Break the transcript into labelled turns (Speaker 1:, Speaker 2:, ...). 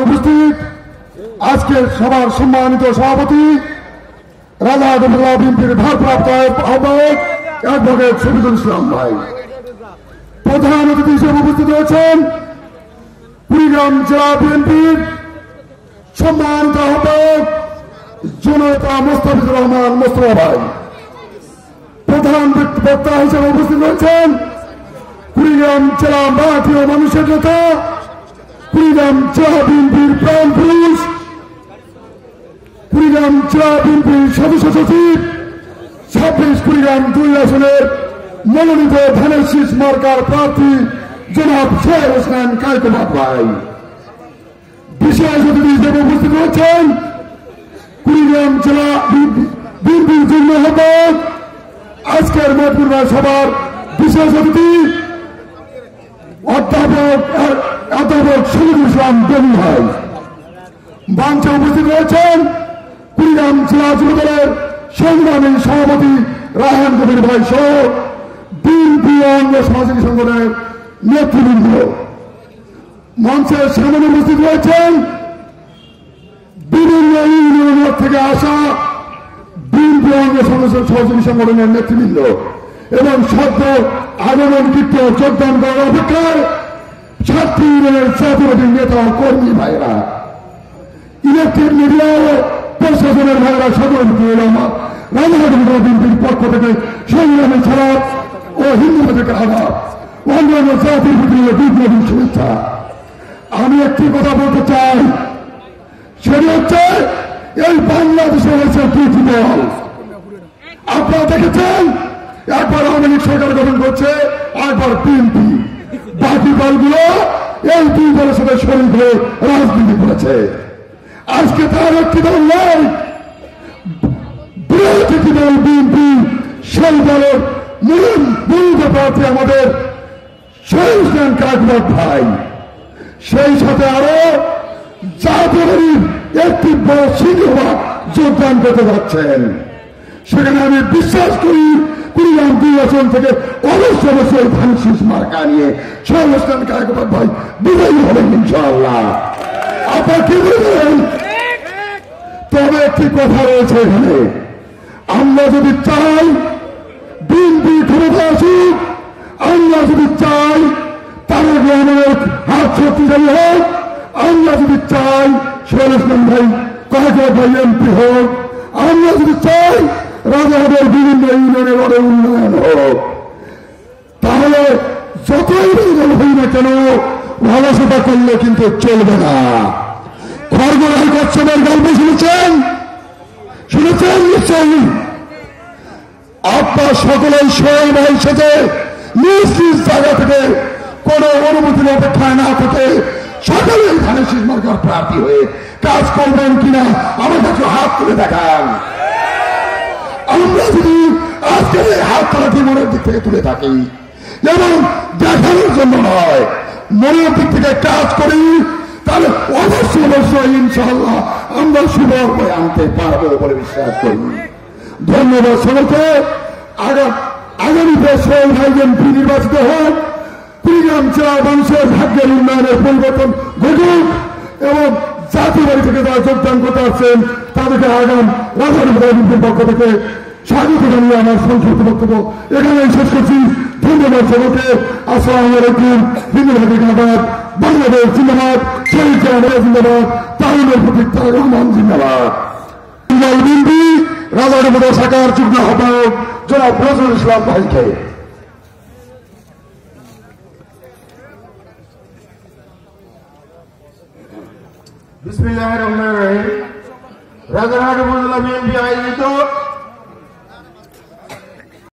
Speaker 1: উপস্থিত আজকের সভার সম্মানিত সভাপতি রাজারহাট উপজেলা বিএনপির ভারপ্রাপ্ত আহ্বায়ক অ্যাডভোকেট শফিকুল ইসলাম ভাই, প্রধান অতিথি হিসেবে উপস্থিত রয়েছেন কুড়িগ্রাম জেলা বিএনপির সম্মানিত আহ্বায়ক জনতা মোস্তাফিজুর রহমান মোস্তফা ভাই, প্রধান বক্তা হিসেবে উপস্থিত রয়েছেন কুড়িগ্রাম জেলা মারাঠি ও মানুষের নেতা কুড়িগ্রাম জেলা বিএনপির প্রাণ পুরুষ কুড়িগ্রাম জেলা বিএনপির সদস্য সচিব 26 কুড়িগ্রাম 2 আসনের মনোনীত ধানের শীষ মার্কার প্রার্থী জনাব সোহেল হোসেন কায়কোবাদ ভাই, বিশেষ অতিথি হিসেবে উপস্থিত রয়েছেন কুড়িগ্রাম জেলা বিএনপির যুগ্ম আহ্বায়ক আজকের মেদপুর সভার বিশেষ অতিথি অধ্যাপক শফিকুল ইসলাম বেবি ভাই, মঞ্চে উপস্থিত রয়েছেন কুড়িগ্রাম জেলা যুবদলের সংগ্রামী সভাপতি রায়হান কবির ভাই সহ বিএনপি অঙ্গ সামাজিক সংগঠনের নেতৃবৃন্দ। মঞ্চের সামনে উপস্থিত রয়েছেন বিভিন্ন ইউনিয়ন থেকে আসা বিএনপি অঙ্গ সহযোগী সংগঠনের নেতৃবৃন্দ এবং সদ্য আগমনকৃত যোগদান করার অপেক্ষায় 7টি ইউনিয়নের জাতীয়বাদী নেতা কর্মী ভাইরা, ইলেকট্রিক মিডিয়া ও প্রশাসনের ভাইরা সকলকে রাজারহাট উপজেলা বিএনপির পক্ষ থেকে সংগ্রামী ছাড়া ও হিন্দু থেকে আঘাত অন্যান্য জাতির প্রতি বিপ্লবী শুভেচ্ছা। আমি একটি কথা বলতে চাই, সেটি হচ্ছে এই বাংলাদেশে হয়েছে 2টি দল। আপনারা দেখেছেন, একবার আওয়ামী লীগ সরকার গঠন করছে, একবার বিএনপি। বাকি দলগুলো এই 2 দলের সাথে শরীক হয়ে রাজনীতি করেছে। আজকে তার একটি দল নেই, বৃহৎ একটি দল বিএনপি। সেই দলের মূল প্রার্থী আমাদের সোহেল হোসেন কায়কোবাদ ভাই, সেই সাথে আরো জাতীয়বাদীর একটি বড় সিংহভাগ যোগদান করতে যাচ্ছেন। সেখানে আমি বিশ্বাস করি কুড়িগ্রাম 2 আসন থেকে অবশ্যই ধানের শীষ মার্কা নিয়ে সোহেল হোসেন কায়কোবাদ ভাই বিজয়ী হবেন ইনশাআল্লাহ। আপনার কি বলবেন? তবে একটি কথা রয়েছে এখানে, আমরা যদি চাই বিএনপি ক্ষমতা আসুক, আমরা যদি চাই তারেক রহমানের হাত শক্তিশালী হোক, আমরা যদি চাই সোহেল হোসেন ভাই কায়কোবাদ ভাই এমপি হোক, আমরা যদি চাই রাজারহাটের বিভিন্ন ইউনিয়নের অনেক উন্নয়ন হোক, তাহলে যতই দল হই না কেন ভালোবাসা করলে কিন্তু চলবে না। খড়গড়াই কচ্ছপের গল্প শুনেছেন নিশ্চয়ই। আপনার সকলেই সোহেল ভাইয়ের সাথে নিজ নিজ জায়গা থেকে কোন অনুমতির অপেক্ষায় না থেকে সকলেই ধানের শীষ মার্কার প্রার্থী হয়ে কাজ করবেন কিনা আমার কাছে হাত তুলে দেখান। আমরা যদি আজকের এই হাত তোলাটি মনের দিক থেকে তুলে থাকি এবং দেখানোর জন্য নয়, মনের দিক থেকে কাজ করি, তাহলে অবশ্যই ইনশাআল্লাহ আমরা শুভ হয়ে আনতে পারবো বলে বিশ্বাস করি। ধন্যবাদ সবাইকে। আগামীতে সোহেল ভাই এমপি নির্বাচিত হোক, কুড়িগ্রাম জেলার মানুষের ভাগ্যের উন্নয়নের পরিবর্তন ঘটুক এবং জাতীয়বাদী থেকে যারা যোগদান করতে আসছেন তাদেরকে আগাম রাজারহাট বিএনপির পক্ষ থেকে স্বাগত জানিয়ে আমার সংক্ষিপ্ত বক্তব্য এখানেই শেষ করছি। ধন্যবাদ সবাইকে। আসসালামু আলাইকুম। হিন্দুবাদী জিন্দাবাদ, বাংলাদেশ জিন্দাবাদ, শহীদ জাহাঙ্গীর জিন্দাবাদ, তাহিমের প্রতীক তারেক রহমান জিন্দাবাদ। বিএনপি রাজারহাট উপজেলা শাখার যুগ্ম আহ্বায়ক জনাব নজরুল ইসলাম ভাইকে।
Speaker 2: বিসমিল্লাহির রহমানির রহিম। রাজারহাট উপজেলা বিএনপি আয়োজিত